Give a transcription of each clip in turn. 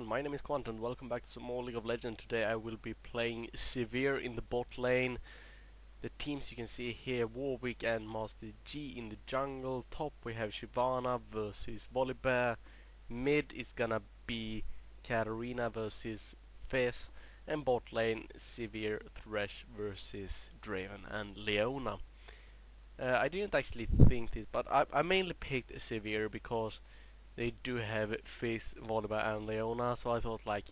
everyone, my name is Quant and welcome back to some more League of Legends. Today I will be playing Sivir in the bot lane. The teams you can see here, Warwick and Master G in the jungle. Top we have Shyvana versus Volibear. Mid is gonna be Katarina versus Fizz. And bot lane, Sivir, Thresh versus Draven and Leona. I didn't actually think this, but I mainly picked Sivir because they do have Fizz, Volibear and Leona, so I thought like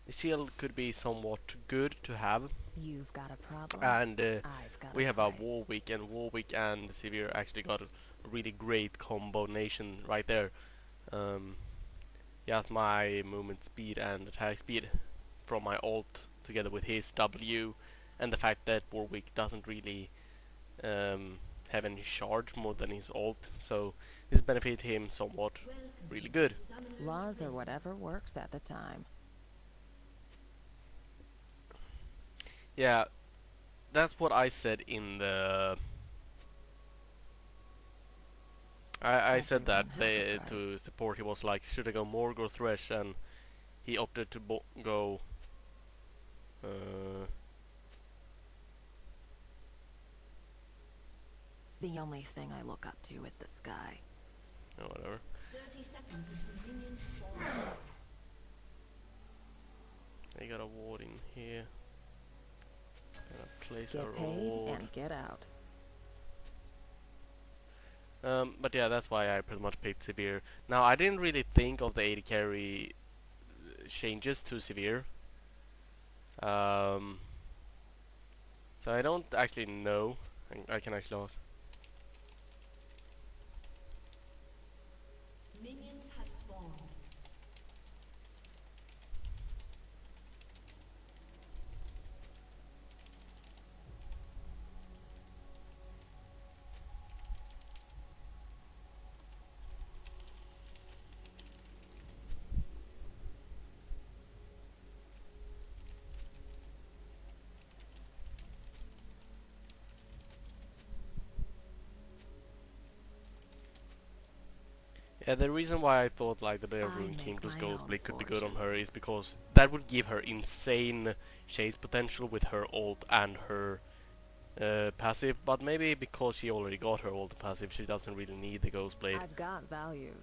the shield could be somewhat good to have. You've got a problem. And I've got we a have a price. Warwick and Sivir actually got a really great combination right there. Um, my movement speed and attack speed from my ult together with his W, and the fact that Warwick doesn't really have any charge more than his ult, so this benefit him somewhat really good. Laws are whatever works at the time. Yeah, that's what I said in the... I said that to support. He was like, should I go Morg or Thresh, and he opted to go The only thing I look up to is the sky. oh, whatever. 30 seconds until minions spawn. They got a ward in here. Gonna place Get our paid ward. and get out. But yeah, that's why I pretty much picked Sivir. Now, I didn't really think of the AD carry changes to Sivir. So I don't actually know. I can actually ask. Minions have spawned. Yeah, the reason why I thought like the Bear I Rune make King plus my Ghost own Blade could be good on fortune. her is because that would give her insane chase potential with her ult and her passive, but maybe because she already got her ult and passive, she doesn't really need the Ghost Blade. I've got values.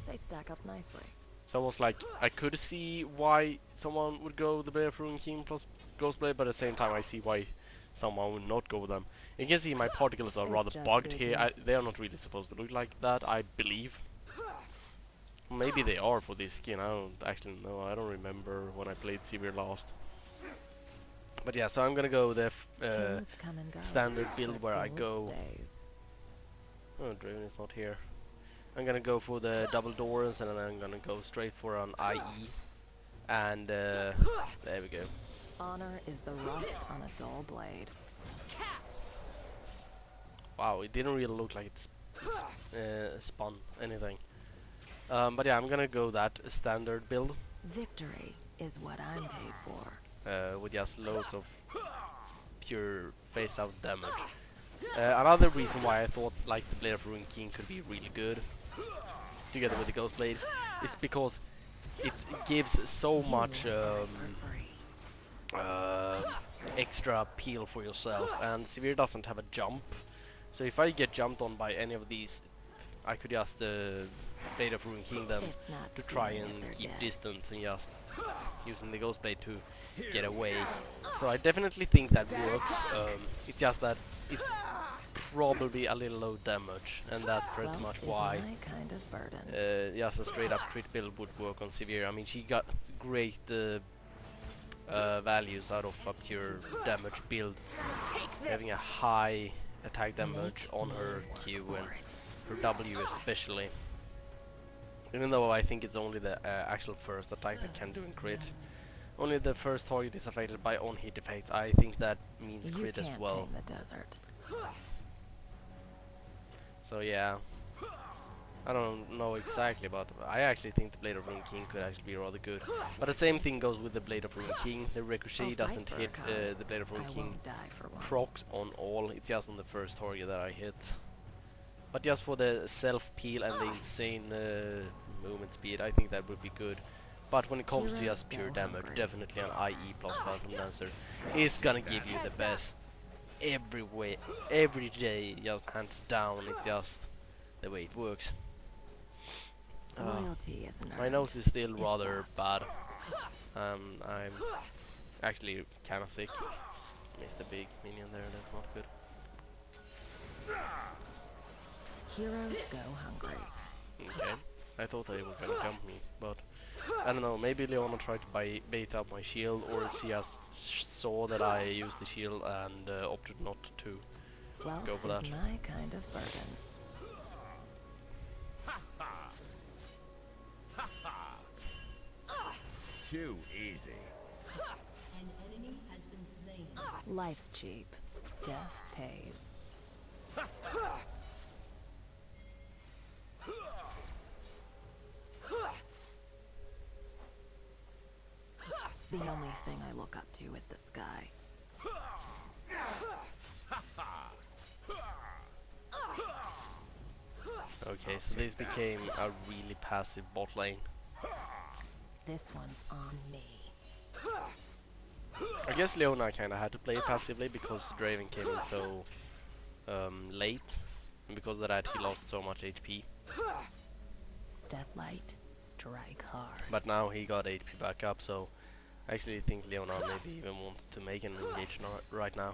They stack up nicely. So I was like, I could see why someone would go the Bear Rune King plus Ghost Blade, but at the same time I see why someone would not go with them. You can see my particles are It's rather just bugged here. business. They are not really supposed to look like that, I believe. Maybe they are for this skin, I don't actually know. I don't remember when I played Sivir last. But yeah, so I'm gonna go the Kings come and go, standard build but where I gold go... stays. Oh, Draven is not here. I'm gonna go for the double doors and then I'm gonna go straight for an IE. And there we go. Honor is the rust on a dull blade. Wow, it didn't really look like it's spun anything. But yeah, I'm gonna go that standard build Victory is what I'm paid for. with just loads of pure face out damage. Another reason why I thought like the Blade of Ruin King could be really good together with the Ghost Blade is because it gives so much You won't die for free. extra appeal for yourself, and Sivir doesn't have a jump, so if I get jumped on by any of these, I could just Blade of Ruin King them It's not to try stealing if and they're keep dead. distance and just using the Ghost Blade to get away. So I definitely think that works. It's just that it's probably a little low damage, and that's pretty Wealth much is why my kind of burden. just a straight up crit build would work on Sivir. I mean, she got great values out of a pure damage build, having a high attack damage Make on me her work Q for and it. her W especially. Even though I think it's only the actual first attack that can do in crit. Only the first target is affected by on-hit effects. I think that means You crit can't as well. tame the desert. So yeah, I don't know exactly, but I actually think the Blade of Ruin King could actually be rather good. But the same thing goes with the Blade of Ruin King. The I'll ricochet fight doesn't for a hit cause. the Blade of Ruin I King won't die for one. procs on all. It's just on the first target that I hit. But just for the self peel and the insane movement speed, I think that would be good. But when it comes to Heroes just pure go damage, hungry. definitely an IE plus Phantom Dancer is gonna give you the best every way, every day, just hands down. It's just the way it works. Loyalty is an My earned. nose is still It's rather bought. bad. I'm actually kinda sick. Missed a big minion there, that's not good. Heroes go hungry. Okay, I thought they were gonna jump me, but I don't know, maybe Leona tried to bait up my shield, or she just saw that I used the shield and opted not to Wealth go for is that. my kind of burden. Too easy. An enemy has been slain. Life's cheap. Death pays. The only thing I look up to is the sky. Okay, so this became a really passive bot lane. This one's on me. I guess Leona kinda had to play it passively because Draven came in so late, and because of that he lost so much HP. Step light, strike hard. But now he got HP back up, so I actually think Leona maybe even wants to make an engagement right now.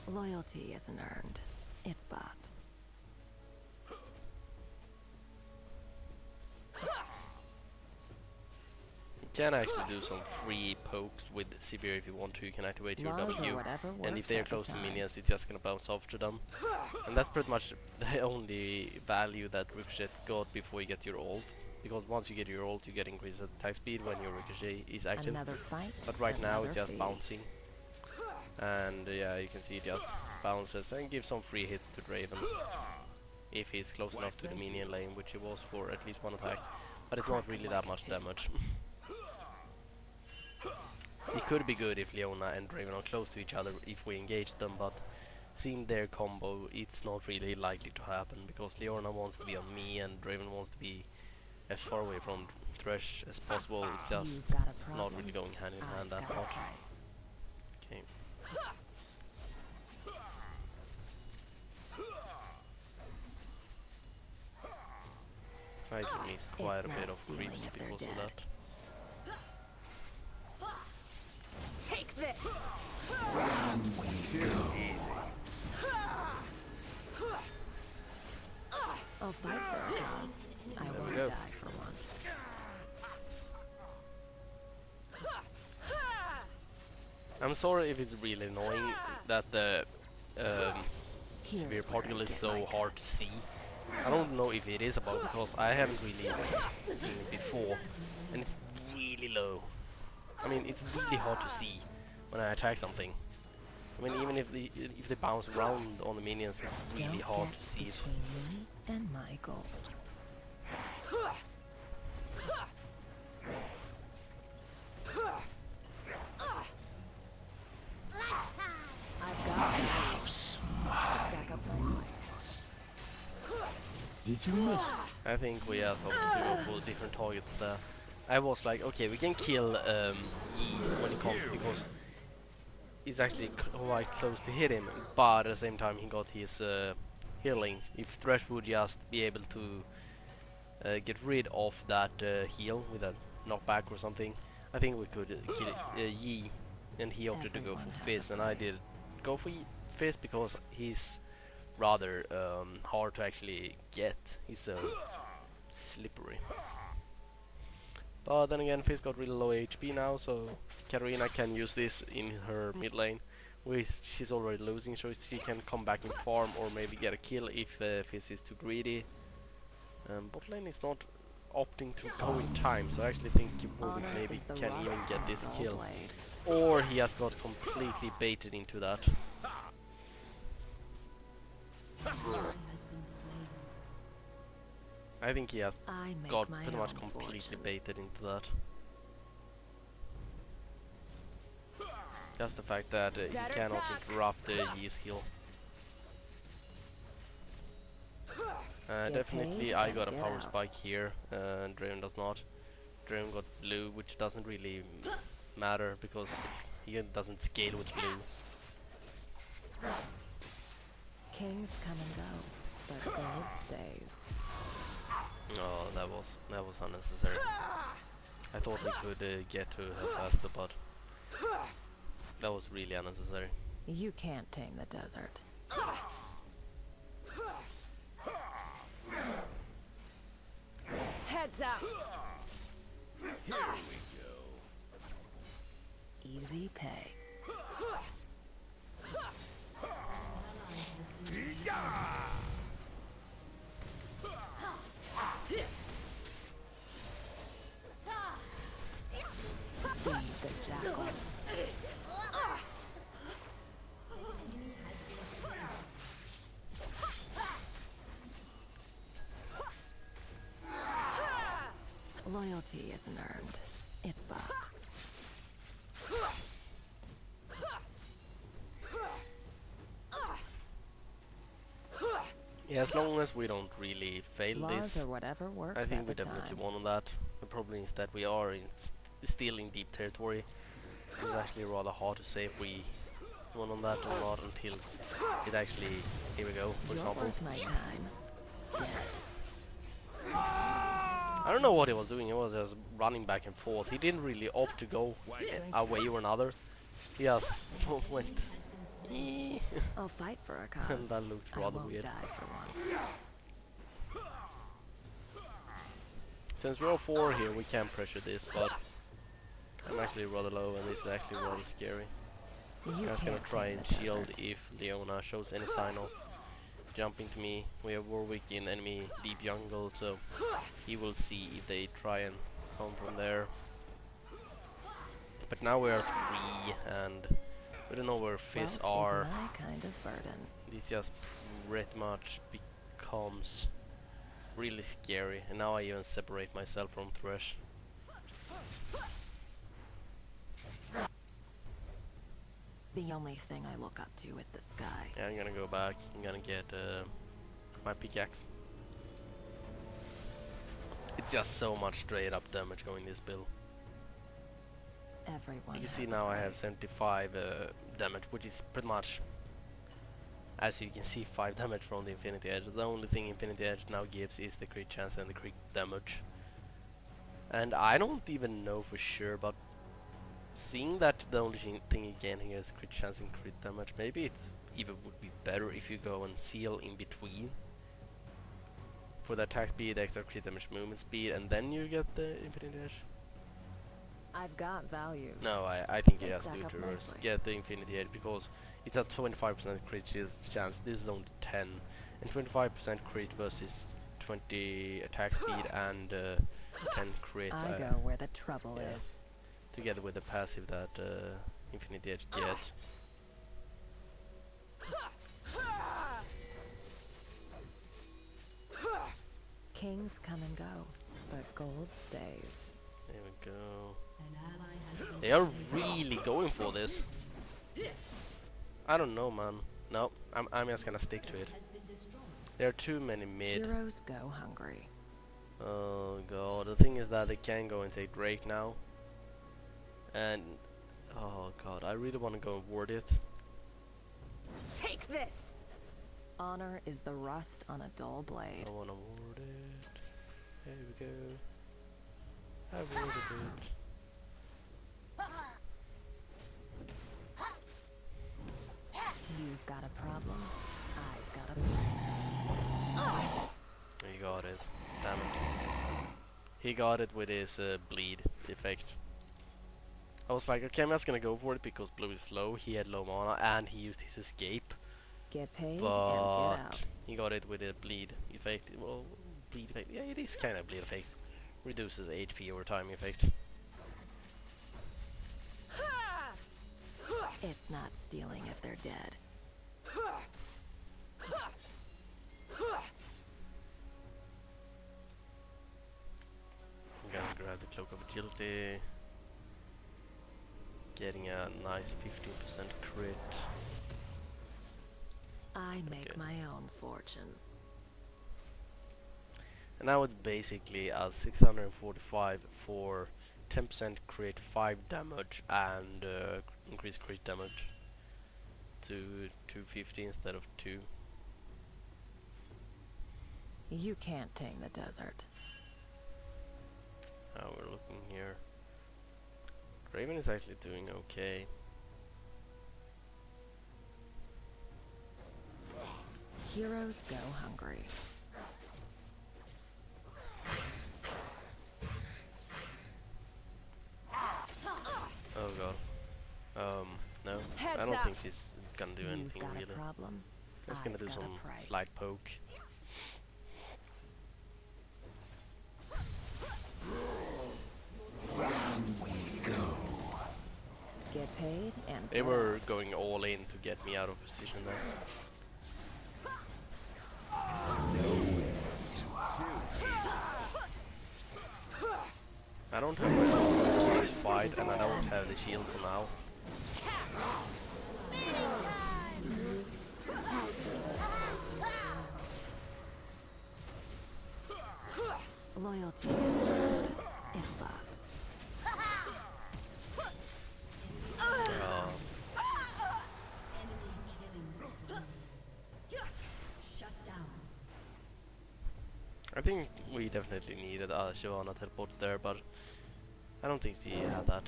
Loyalty isn't earned. It's bought. You can actually do some free pokes with Sivir if you want to. You can activate your Laws or W, whatever and if works they're at the close to time. minions, it's just gonna bounce off to them. And that's pretty much the only value that Ricochet got before you get your ult. Because once you get your ult, you get increased attack speed when your Ricochet is active. Another fight. But right now it's another just feed. bouncing. And yeah, you can see it just bounces and gives some free hits to Draven. If he's close enough to the minion lane, which he was for at least one attack. But it's not really that much damage. It could be good if Leona and Draven are close to each other if we engage them, but seeing their combo, it's not really likely to happen because Leona wants to be on me and Draven wants to be as far away from Thresh as possible. It's just You've got a not problem. really going hand in hand I've that got a much. price. Okay. I actually missed quite a It's bit not of stealing creeps if they're because of dead. that. Take this! Too easy. I'll fight for a cause. I There we won't go. die for one. I'm sorry if it's really annoying that the Here's severe where particle I is get so my hard to see. I don't know if it is about because I haven't really seen it before, and it's really low. I mean, it's really hard to see when I attack something. I mean, even if they bounce around on the minions, it's really Don't hard get to see it. between me and my gold. I've got it. Stack up nicely. Did you miss? I think we are supposed to go for different targets there. I was like, okay, we can kill Yi when he comes because it's actually quite close to hit him, but at the same time he got his healing. If Thresh would just be able to get rid of that heal with a knockback or something, I think we could kill Yi, and he opted to go Everyone for has a Fizz, and I place. did go for Fizz because he's rather hard to actually get. He's so slippery. But then again, Fizz got really low HP now, so Katarina can use this in her mid lane, which she's already losing, so she can come back and farm or maybe get a kill if Fizz is too greedy. Bot lane is not opting to go in time, so I actually think Warwick Honor maybe is the can even rust get on a this dull kill. blade. Or he has got completely baited into that. Has been slain. I think he has I make got my pretty much own completely fortune. baited into that. Just the fact that he Better cannot duck. interrupt the Yi skill. Definitely paid I and got a get power out. spike here, and Draven does not. Draven got blue, which doesn't really matter because he doesn't scale with blue. Kings come and go, but gold stays. Oh, that was unnecessary. I thought we could get to her faster, but that was really unnecessary. You can't tame the desert. Heads up! Here we go. Easy pay. Feed the jackal. Loyalty isn't earned. It's bought. Yeah, as long as we don't really fail Laws this, or whatever works I think at we the definitely time. won on that. The problem is that we are still in deep territory. It's actually rather hard to say if we won on that or not until it actually, here we go, for You're example. worth my time. Dead. I don't know what he was doing, he was just running back and forth. He didn't really opt to go a way or another. He just went "Ee," I'll fight for a cause. and that looked I rather won't weird. die for one. Since we're all 4 here, we can pressure this, but I'm actually rather low and this is actually rather scary. You I'm just gonna can't try tame and the shield desert. if Leona shows any sign of jumping to me. We have Warwick in enemy deep jungle, so he will see if they try and come from there. But now we are 3 and we don't know where Fizz Wealth are. is my kind of burden. This just pretty much becomes really scary, and now I even separate myself from Thresh. The only thing I look up to is the sky. Yeah, I'm gonna go back. I'm gonna get my pickaxe. It's just so much straight up damage going this build. Everyone You can has see a now I have price. 75 damage, which is pretty much, as you can see, 5 damage from the Infinity Edge. The only thing Infinity Edge now gives is the crit chance and the crit damage. And I don't even know for sure, but seeing that the only thing you gain here is crit chance and crit damage, maybe it even would be better if you go and seal in between. For the attack speed, extra crit damage, movement speed, and then you get the Infinity Edge. I've got values. No, I think you They just do stack it up reverse. nicely. Get the Infinity Edge because it's a 25% crit chance. This is only 10, and 25% crit versus 20 attack speed and 10 crit. I go where the trouble yeah. is. Together with the passive that Infinity Edge gets. Kings come and go, but gold stays. There we go. An ally has been They are really going for this. I don't know, man. No, I'm just gonna stick to it. has been destroyed. There are too many mid. Heroes go hungry. Oh god, the thing is that they can go and take Drake now. And oh god, I really want to go and ward it. Take this! Honor is the rust on a dull blade. I want to ward it. There we go. I warded it. You've got a problem. I've got a price. He got it. Damn it. He got it with his bleed effect. I was like, okay, I'm just gonna go for it because blue is low. He had low mana and he used his escape. Get paid and But get out. he got it with a bleed effect. Well, bleed effect. Yeah, it is kind of bleed effect. Reduces HP over time effect. It's not stealing if they're dead. I'm gonna grab the Cloak of Agility. Getting a nice 15% crit. I make Okay. my own fortune. And now it's basically a 645 for 10% crit, 5 damage, and increase crit damage to 250 instead of 2. You can't tame the desert. Now we're looking here. Raven is actually doing okay. Heroes go hungry. Oh god. No, Heads I don't up. think she's gonna do You've anything got really. a problem. Just gonna I've do got a some price. slight poke. Get paid and They get were out. going all in to get me out of position there. I don't have my ult for this fight, and I don't have the shield for now. Loyalty is earned. It's bought. Enemy killing spree. Shut down. I think we definitely needed a Shyvana teleport there, but I don't think she had that.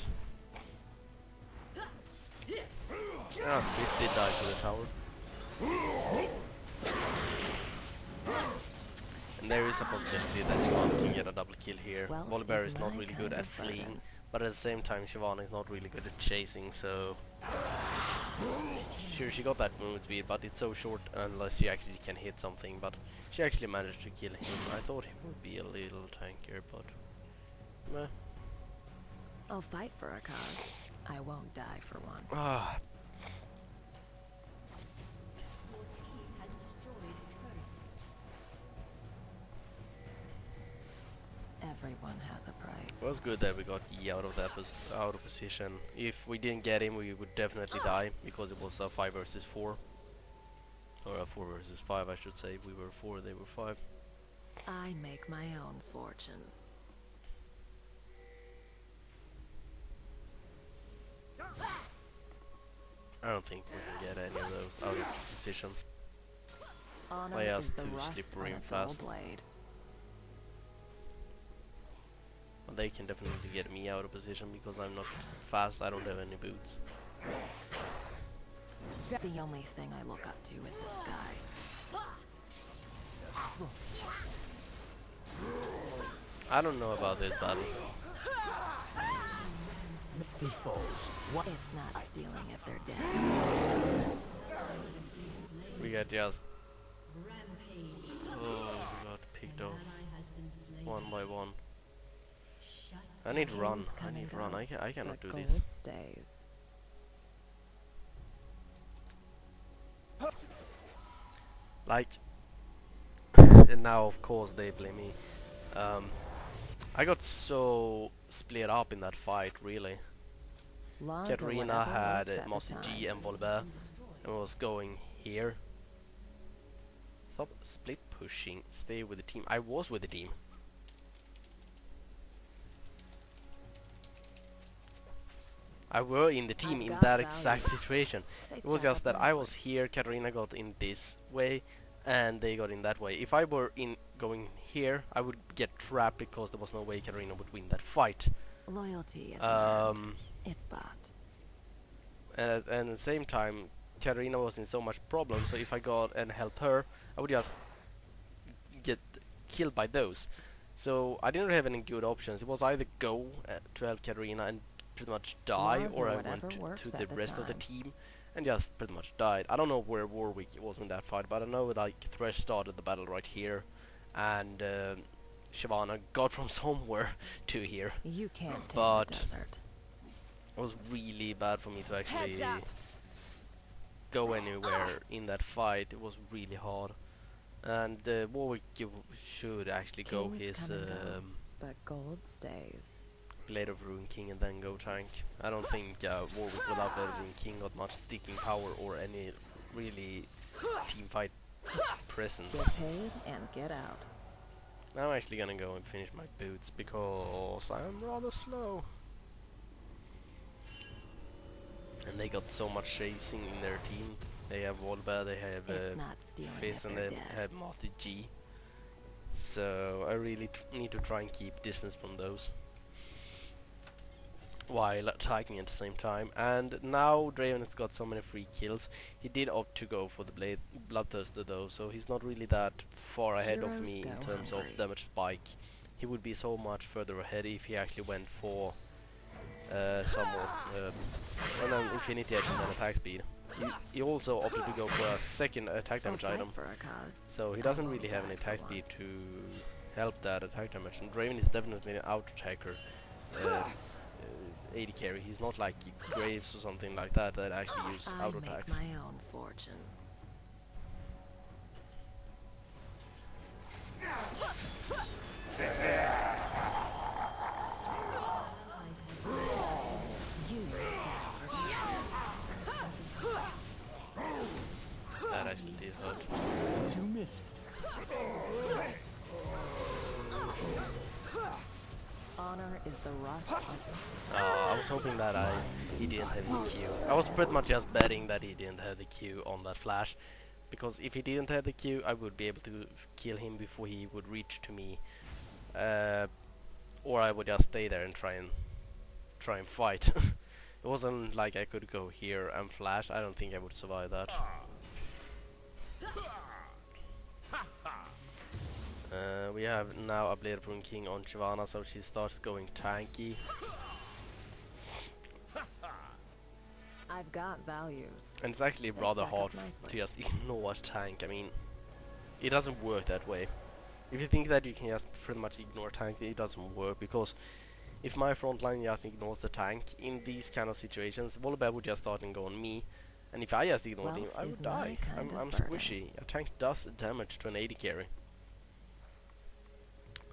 This did die to the tower. And there is a possibility that Shyvana can get a double kill here. Wealth Volibear is is not my really kind good at of fleeing, burden. but at the same time Shyvana is not really good at chasing, so... Sure, she got that movement speed, but it's so short unless she actually can hit something, but she actually managed to kill him. I thought he would be a little tankier, but... meh. I'll fight for a cause. I won't die for one. Ah, Your team has destroyed a turret. Everyone has a price. it was good that we got Yi out of that out of position. If we didn't get him, we would definitely die, because it was a 5 versus 4. Or a 4 versus 5, I should say. We were 4, they were 5. I make my own fortune. I don't think we can get any of those out of position. Honor Play us is the too rust slippery on and a dull fast. blade. But they can definitely get me out of position because I'm not fast, I don't have any boots. The only thing I look up to is the sky. I don't know about this battle. It's not stealing if they're dead. We got just... Rampage. oh, we got picked off Ally has been slain. one by one. Shut I need to run, Kings I come need and to run, go, I cannot do but this. gold stays. Like... and now of course they blame me. I got so split up in that fight, really. Laws are Katarina whatever had works at the Master G time. and Volibear and was going here. Stop split pushing, stay with the team. I was with the team. I were in the team I've in got that value. exact situation. They It was stack just up that I nicely. was here, Katarina got in this way, and they got in that way. If I were in going here, I would get trapped because there was no way Katarina would win that fight. Loyalty is earned. Um, It's bought. and at the same time, Katarina was in so much problem, so if I got and help her, I would just get killed by those. So I didn't have any good options. It was either go to help Katarina and pretty much die, Laws or are I whatever went works to at the the rest of the time. team and just pretty much died. I don't know where Warwick was in that fight, but I know like Thresh started the battle right here, and Shyvana got from somewhere to here. You can't take But- the desert. It was really bad for me to actually Heads up. go anywhere in that fight. It was really hard. And Warwick should actually go Kings his come and go. But gold stays. Blade of Ruin King and then go tank. I don't think Warwick without Blade of Ruin King got much sticking power or any really team fight presence. Get paid and get out. Now I'm actually gonna go and finish my boots because I'm rather slow. And they got so much chasing in their team. They have Volba, they have It's not stealing Fizz, if and they're they dead. have Master G. So I really need to try and keep distance from those while attacking at the same time. And now Draven has got so many free kills. He did opt to go for the Bloodthirster though, so he's not really that far ahead of Heroes me in go terms hungry. of damage spike. He would be so much further ahead if he actually went for some more an Infinity Edge and an attack speed. He also opted to go for a second attack I'll damage fight item, for a cause. so he I doesn't won't really have any die for attack one. speed to help that attack damage. And Draven is definitely an auto-attacker. 80 carry. He's not like Graves or something like that that actually use I auto make attacks. my own fortune. You will die for That actually did hurt. Did you miss it? honor is the rust of I was hoping that he didn't have his Q. I was pretty much just betting that he didn't have the Q on that flash, because if he didn't have the Q, I would be able to kill him before he would reach to me, or I would just stay there and try and fight. It wasn't like I could go here and flash. I don't think I would survive that. We have now a Blade Rune King on Shyvana, so she starts going tanky. I've got values. And it's actually They rather stack up hard nicely. to just ignore a tank. I mean, it doesn't work that way. If you think that you can just pretty much ignore a tank, it doesn't work, because if my front line just ignores the tank in these kind of situations, Volibear would just start and go on me, and if I just ignored him, Wealth I is would my die. kind of I'm burden. squishy. A tank does damage to an 80 carry.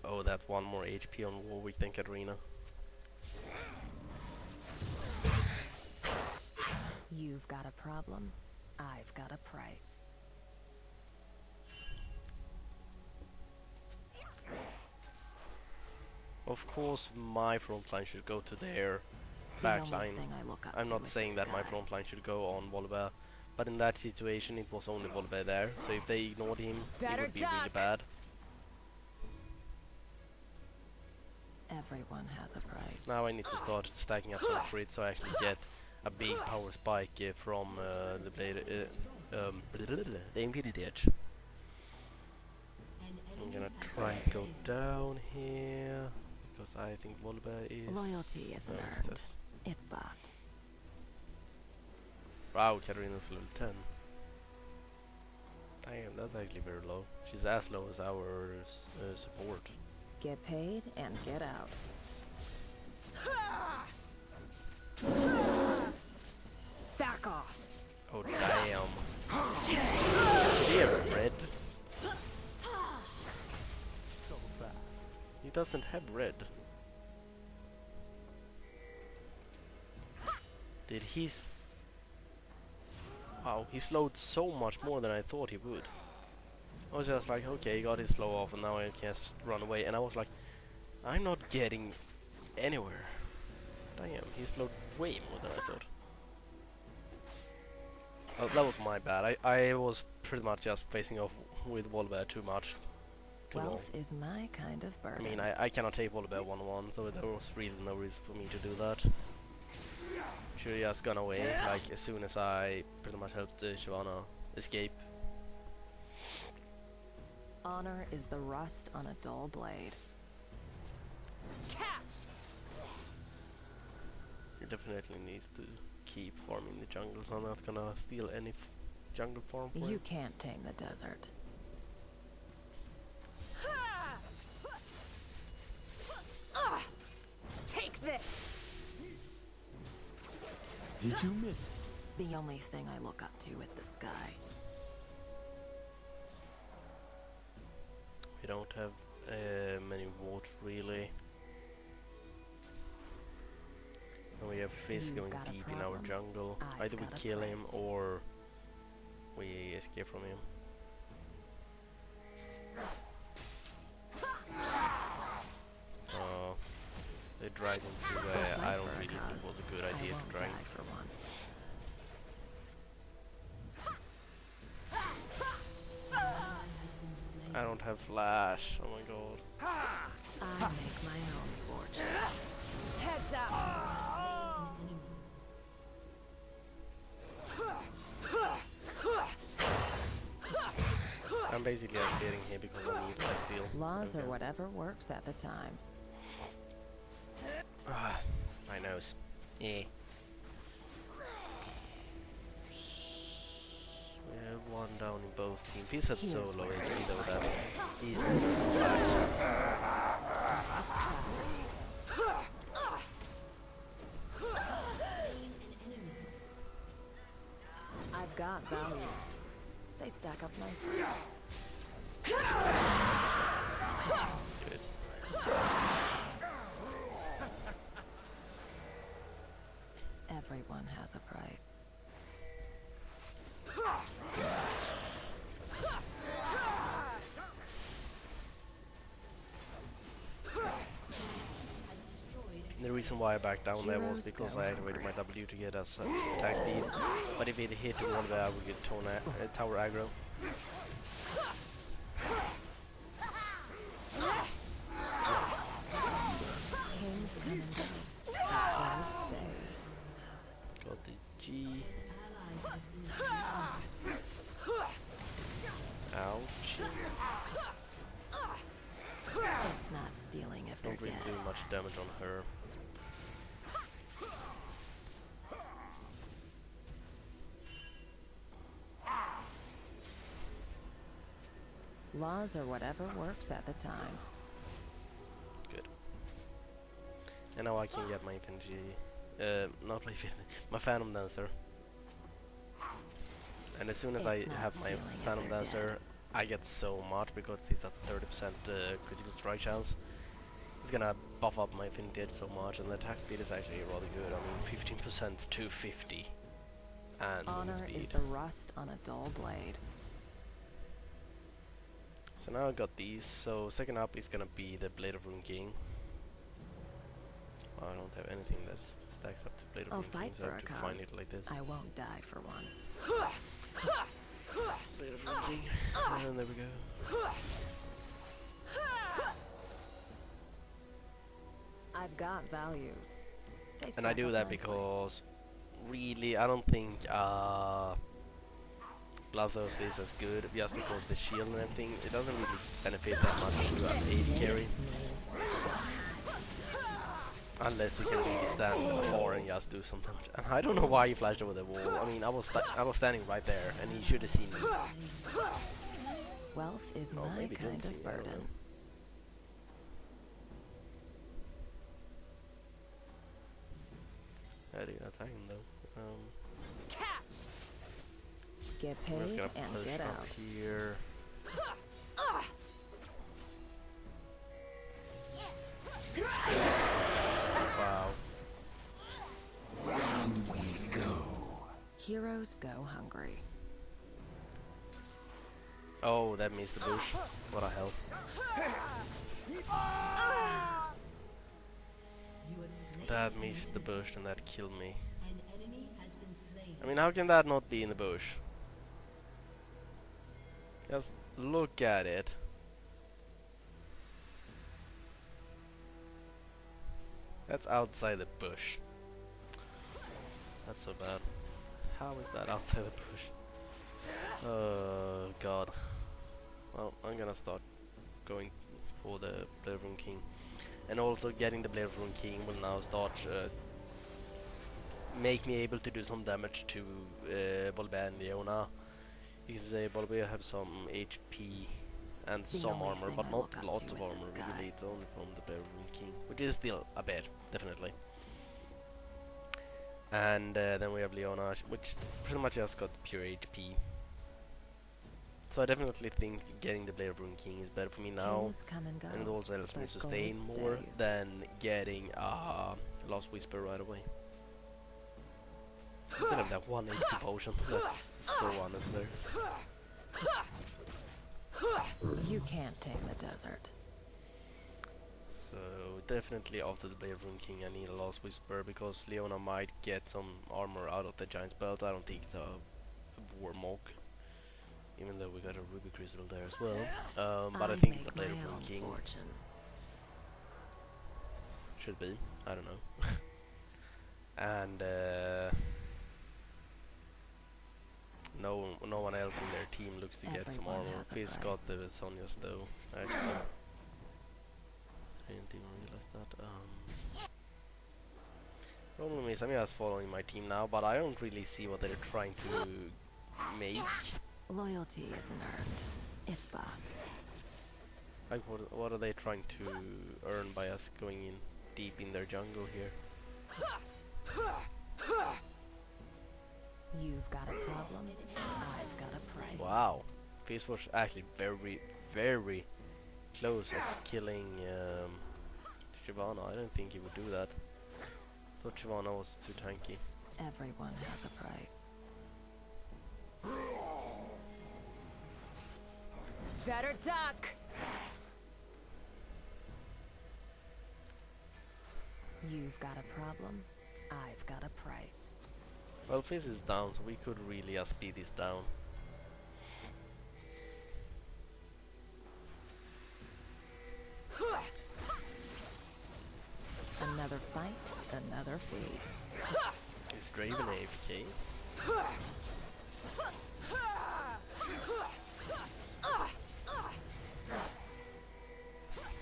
Oh, that one more HP on Warwick than Katarina. You've got a problem. I've got a price. Of course, my front line should go to their The back only line. thing I look up I'm to not is saying the that my sky. front line should go on Volibear, but in that situation it was only Volibear there, so if they ignored him, it Better would be really duck. bad. Everyone has a price. Now I need to start stacking up some crit so I actually get a big power spike from the blade, the Infinity Edge. I'm gonna try and go down here, because I think Volibear is... Loyalty isn't no, it's earned. this. It's bought. Wow, Katarina's level 10. Damn, that's actually very low. She's as low as our support. Get paid and get out. Back off. Oh damn. Did he have red? So fast. He doesn't have red. Did he Wow, he slowed so much more than I thought he would. I was just like, okay, he got his slow off and now I can just run away. And I was like, I'm not getting anywhere. Damn, he slowed way more than I thought. Oh, that was my bad. I was pretty much just facing off with Volibear too much. Too long. Wealth is my kind of I burden. mean, I cannot take Volibear 1-1, so there was really no reason for me to do that. Should have just gone away, like, as soon as I pretty much helped Shyvana escape. Honor is the rust on a dull blade. Catch! He definitely needs to keep farming the jungle, so I'm not gonna steal any jungle farm for You him. can't tame the desert. Take this! Did you miss it? The only thing I look up to is the sky. We don't have many wards really. And we have Fizz You've going got a deep in our problem. jungle. I've Either we got a kill him price. or we escape from him. right into where I don't really think it was a good idea to try. For one. I don't have flash. Oh my god. I make my own fortune. Heads up! I'm basically just getting here because I need lifesteal. Laws or whatever works at the time. Ah, my nose. Yeah. We have one down in both teams. He's at solo HP though, that he's not I've got values. They stack up nicely. good. Everyone has a price. The reason why I backed down there was Heroes because go I activated my hungry. W to get us attack speed, but if it hit one there I would get tower aggro. Kings come and go. Gold stays. Got the G. Ouch. It's not stealing if they're Don't really dead. do much damage on her. Laws or whatever works at the time. Good. And now I can get my infantry, not my my Phantom Dancer. And as soon as I It's not have my stealing if Phantom they're Dancer, dead. I get so much because it's at 30% critical strike chance. It's gonna buff up my Infinity Edge so much, and the attack speed is actually rather good. I mean, 15% to 50. And Honor speed. is the rust on a dull blade. So now I got these, so second up is gonna be the Blade of Rune King. I don't have anything that stacks up to Blade of I'll Rune King, fight so I for have a to cause. find it like this. I won't die for one. Blade of Rune King, and there we go. I've got values. They And I stack do up that nicely. because, really, I don't think Bloodthirst is as good, just because the shield and everything, it doesn't really benefit that much to an AD carry. Unless you can really stand far and just do some damage. And I don't know why he flashed over the wall. I mean, I was standing right there, and he should have seen me. Wealth is Oh, my maybe kind didn't see of me, I don't burden. know. How do you attack him though? Get I'm just paid gonna and push get up out. here. Wow. Heroes go hungry. Oh, that means the bush. What a hell. You have slain That means the bush, and that killed me. an enemy has been slain. I mean, how can that not be in the bush? Just look at it. That's outside the bush. That's so bad. How is that outside the bush? Oh god. Well, I'm gonna start going for the Blade of Rune King. And also getting the Blade of Rune King will now start make me able to do some damage to Bolbe and Leona. Because Bolbe have some HP and The some only armor, thing but I not look up lots to of is the armor. sky. Really, it's only from the Blade of Rune King, which is still a bit, definitely. And then we have Leona, which pretty much just got pure HP. So I definitely think getting the Blade of Rune King is better for me now, Kings come and go. and it also helps me but sustain gold more stays. than getting Lost Whisper right away. Look at that 1 HP potion, that's so unnecessary. You can't tame the desert. So definitely after the Blade Rune King I need a Last Whisper, because Leona might get some armor out of the Giant's Belt. I don't think it's a Warmog, even though we got a Ruby Crystal there as well. But I think the Blade Rune King should be. I don't know. And no one else in their team looks to get some armor. Fizz got the Sonya's though, actually. I didn't even realize that. Problem is I'm just following my team now, but I don't really see what they're trying to make. Loyalty isn't earned. It's bought. Like what are they trying to earn by us going in deep in their jungle here? You've got a problem. I've got a price. Wow, Fizz was actually very close of killing Shyvana. I don't think he would do that. Thought Shyvana was too tanky. Everyone has a price. Better duck! You've got a problem. I've got a price. Well, Fizz is down, so we could really speed this down. Another fight, another fee. Is Draven AFK?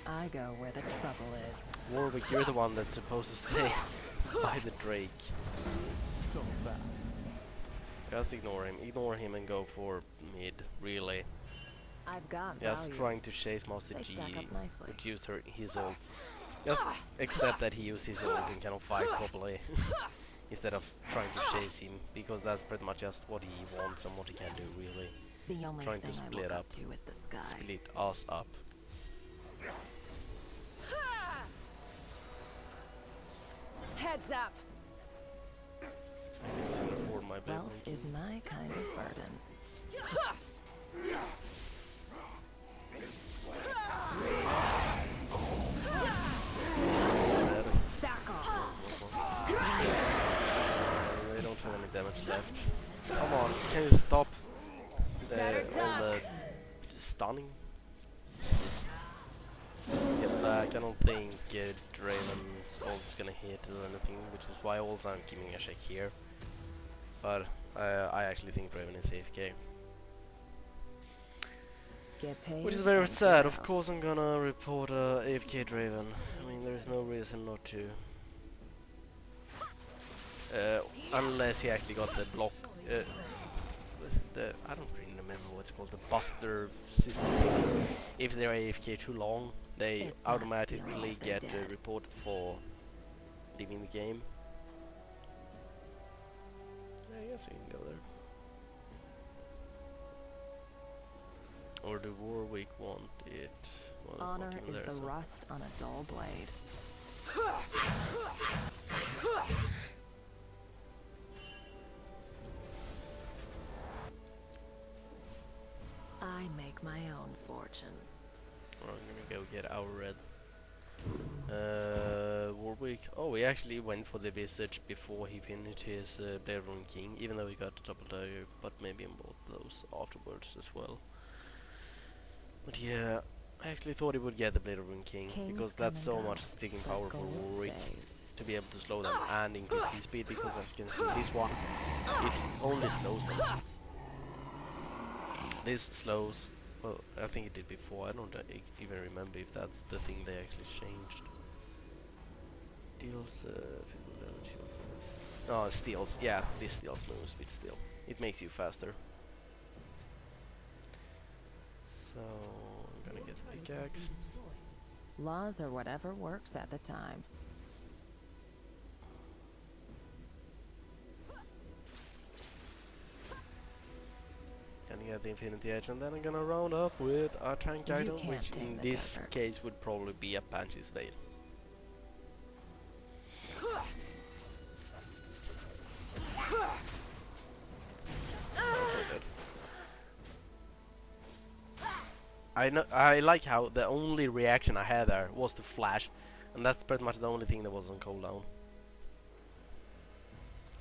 I go where the trouble is. Warwick, you're the one that's supposed to stay by the Drake. So fast. Just ignore him. Ignore him and go for mid, really. I've got Just values. trying to chase Master They G, stack up nicely. which used his ult. Just accept that he used his ult and cannot fight properly. Instead of trying to chase him, because that's pretty much just what he wants and what he can do, really. The only Trying to thing split I look up. up to is the sky. Split us up. Heads up! I can soon afford my Blade Wealth Rune is King. my kind of burden. So dead. Back off! They don't have any damage left. Come on, can you stop all the stunning? Jesus. Get back, I don't think Draven's ult's gonna hit or anything, which is why also I'm giving a check here. But I actually think Draven is AFK. Get paid. Which is very and sad. get Of out. course I'm gonna report AFK Draven. I mean, there's no reason not to. Unless he actually got the block. I don't really remember what it's called, the buster system thing. If they're AFK too long, they It's not automatically stealing if they're get dead. reported for leaving the game. I guess he can go there. Or do Warwick want it? Well, it's not Honor even is there, the so- rust on a dull blade. I make my own fortune. I'm gonna go get our red. Warwick. Oh, he actually went for the Visage before he finished his Blade Rune King, even though he got a double dagger, but maybe in both those afterwards as well. But yeah, I actually thought he would get the Blade Rune King, Kings because come that's and so go, much sticking but power for gold Warwick stays. to be able to slow them and increase his speed, because as you can see, this one, it only slows them. This slows. Well, I think it did before. I don't even remember if that's the thing they actually changed. Deals, physical damage, heals. Oh, steals. Yeah, this steals movement speed still. It makes you faster. So, I'm gonna get the pickaxe. Laws are whatever works at the time. Gonna get the Infinity Edge, and then I'm gonna round up with a tank You item, can't which tame in the this desert. case would probably be a Banshee's Veil. Okay, dead. I like how the only reaction I had there was to flash, and that's pretty much the only thing that was on cooldown.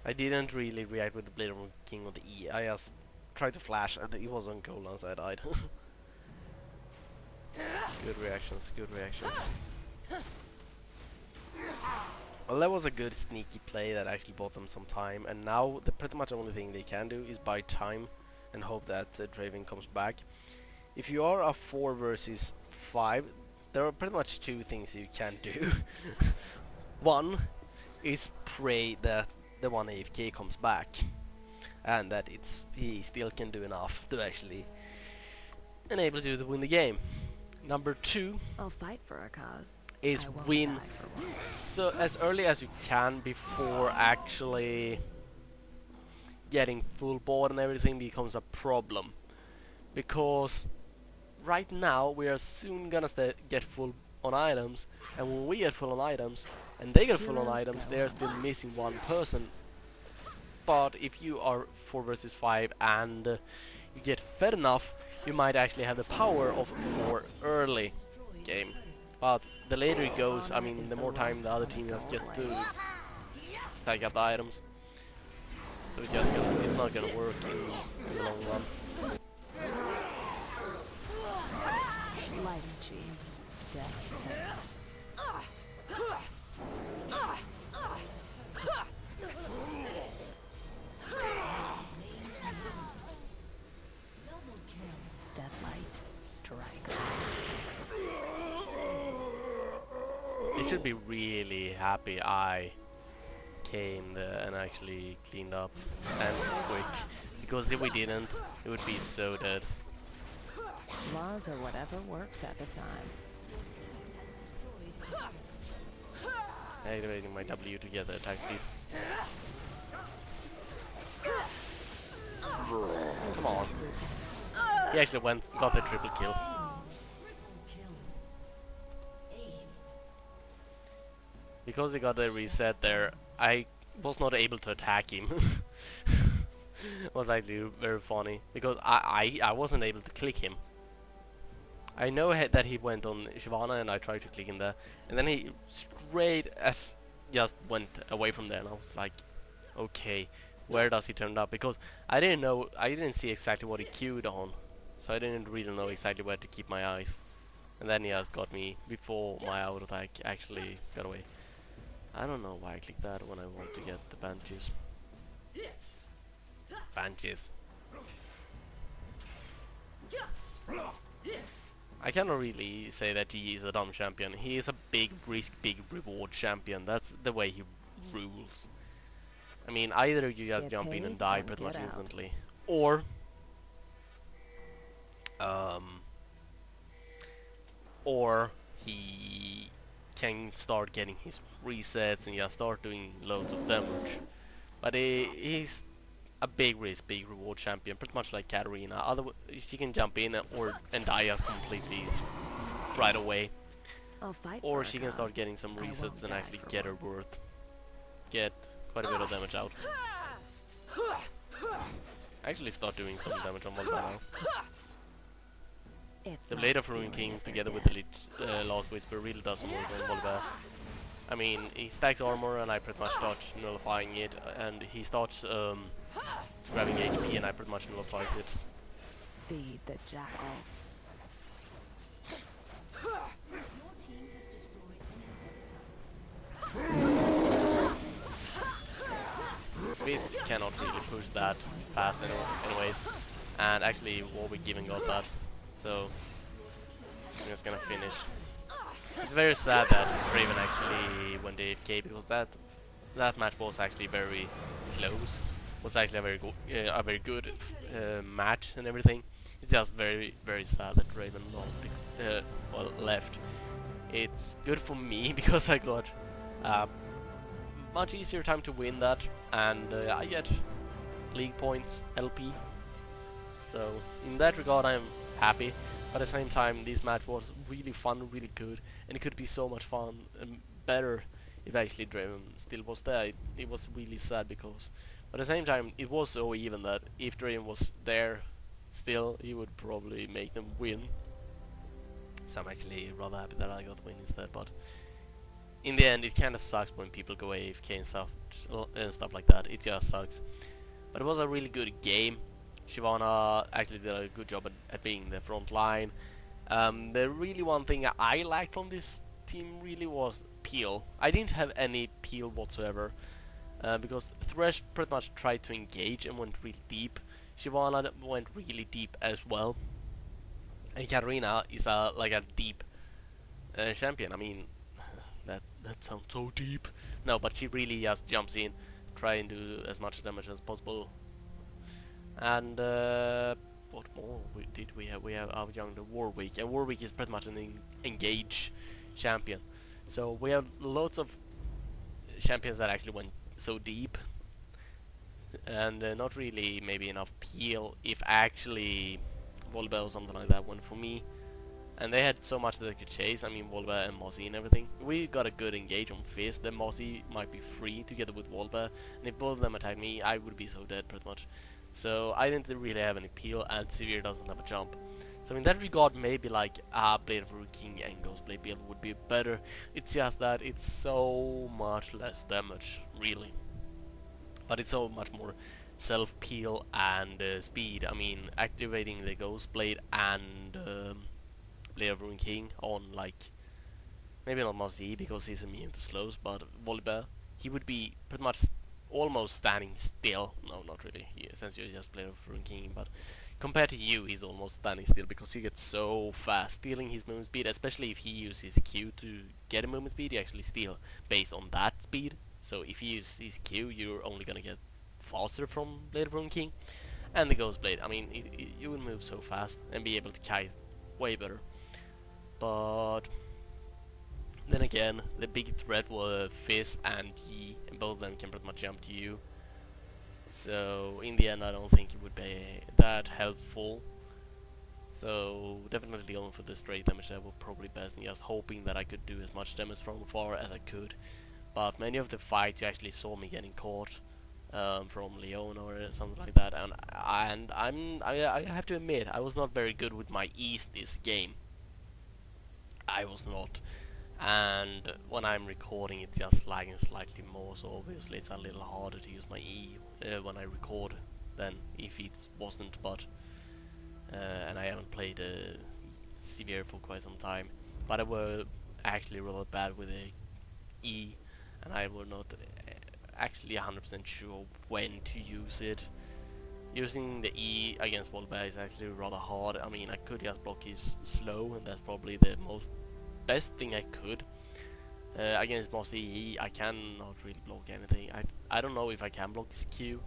I didn't really react with the Blade of King of the E. I just tried to flash and it was on cooldown, so I died. Good reactions, good reactions. Well, that was a good sneaky play that actually bought them some time, and now the pretty much only thing they can do is buy time and hope that Draven comes back. If you are a 4 versus 5, there are pretty much two things you can do. One is pray that the one AFK comes back, and that he still can do enough to actually enable you to win the game. Number 2 I'll fight for a cause. is I won't win die for one. so as early as you can before actually getting full board and everything becomes a problem, because right now we are soon gonna get full on items, and when we get full on items and they get full on Heroes items, go they are still missing one person. But if you are 4 versus 5 and you get fed enough, you might actually have the power of 4 early game. But the later it goes, I mean, the more time the other team just gets to stack up the items. So it's not gonna work in the long run. Life, G. Death. Stead light. Strike. They should be really happy I came there and actually cleaned up and quick, because if we didn't, it would be so dead. Laws are whatever works at the time. Activating my W to get the attack speed. Come on. He actually got the triple kill. Because he got the reset there, I was not able to attack him. It was actually very funny, because I wasn't able to click him. I know that he went on Shyvana and I tried to click him there, and then he straight as just went away from there, and I was like, okay, where does he turn up? Because I didn't see exactly what he queued on, so I didn't really know exactly where to keep my eyes. And then he just got me before my auto attack actually got away. I don't know why I clicked that when I want to get the Banshees. Banshees. I cannot really say that he is a dumb champion. He is a big risk, big reward champion. That's the way he rules. I mean, either you just Get jump in and paid die and pretty get much out. instantly, or he can start getting his resets and just start doing loads of damage. But he's a big risk, big reward champion, pretty much like Katarina. Otherwise, she can jump in and die just completely right away, I'll fight or for a she can start cause. getting some I won't resets and die actually for get her one. worth, get quite a bit of damage out. Actually, start doing some damage on Volta now. It's The not Blade of Ruin stealing King if they're together with dead. the Last Whisper really doesn't work on Volta. I mean, he stacks armor and I pretty much start nullifying it, and he starts grabbing HP and I pretty much nullifies it. Feed the jackals. Your team has destroyed an inhibitor. Fizz cannot really push that fast anyways, and actually Warwick even got that, so I'm just gonna finish. It's very sad that Raven actually went AFK, because that match was actually very close. Was actually a very good match and everything. It's just very sad that Raven lost, left. It's good for me because I got much easier time to win that, and I get league points, LP. So in that regard, I'm happy. But at the same time, this match was really fun, really good, and it could be so much fun and better if actually Draven still was there. It was really sad because, but at the same time, it was so even that if Draven was there still, he would probably make them win. So I'm actually rather happy that I got the win instead, but in the end it kinda sucks when people go AFK and stuff like that. It just sucks. But it was a really good game. Shyvana actually did a good job at being the front line. The really one thing I liked from this team really was peel. I didn't have any peel whatsoever, because Thresh pretty much tried to engage and went really deep. Shyvana went really deep as well. And Katarina is like a deep champion. I mean, that sounds so deep. No, but she really just jumps in, trying to do as much damage as possible. And what more did we have? We have our young Warwick, and Warwick is pretty much an engage champion. So we have lots of champions that actually went so deep, and not really maybe enough peel if actually Volleyball or something like that went for me. And they had so much that they could chase. I mean, Volba and Mossy and everything. We got a good engage on Fizz. Then Mossy might be free together with Volba. And if both of them attacked me, I would be so dead pretty much. So I didn't really have any peel, and Sivir doesn't have a jump. So in that regard, maybe like Blade of Ruin King and Ghostblade build would be better. It's just that it's so much less damage, really. But it's so much more self-peel and speed. I mean, activating the Ghostblade and Blade of Ruin King on, like, maybe not Mossy because he's immune to slows, but Volibear, he would be pretty much almost standing still. No, not really, since you're just Blade of Ruin King, but compared to you, he's almost standing still because he gets so fast. Stealing his movement speed, especially if he uses Q to get a movement speed, you actually steal based on that speed. So if you use his Q, you're only gonna get faster from Blade of Ruin King. And the Ghost Blade, I mean, you will move so fast and be able to kite way better. But then again, the big threat was Fizz and Yi, and both of them can pretty much jump to you. So in the end, I don't think it would be that helpful. So definitely going for the straight damage there was probably best, and just hoping that I could do as much damage from afar as I could. But many of the fights you actually saw me getting caught from Leon or something like that, and I have to admit I was not very good with my E's this game. I was not, and when I'm recording it's just lagging slightly more, so obviously it's a little harder to use my E when I record than if it wasn't. But and I haven't played Sivir for quite some time, but I were actually really bad with the E, and I were not actually 100% sure when to use it. Using the E against Volbear is actually rather hard. I mean, I could just block his slow, and that's probably the best thing I could. Against Mossy E, I cannot really block anything. I don't know if I can block his Q,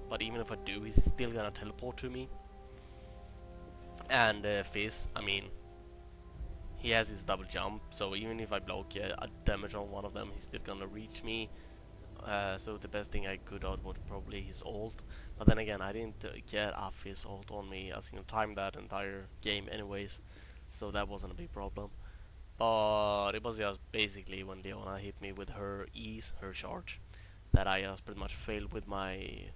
but even if I do, he's still gonna teleport to me. And Fizz, I mean, he has his double jump, so even if I block a damage on one of them, he's still gonna reach me. So the best thing I could out was probably his ult, but then again I didn't get a Fizz ult on me a single time that entire game anyways, so that wasn't a big problem. But it was just basically when Leona hit me with her E's, her charge, that I just pretty much failed with my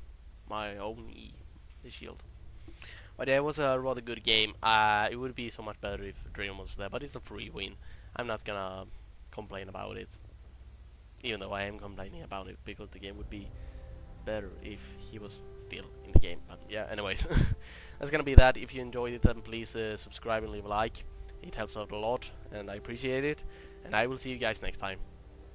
own E, the shield. But yeah, it was a rather good game. It would be so much better if Dream was there, but it's a free win. I'm not gonna complain about it. Even though I am complaining about it, because the game would be better if he was still in the game. But yeah, anyways, that's gonna be that. If you enjoyed it, then please subscribe and leave a like. It helps out a lot, and I appreciate it. And I will see you guys next time.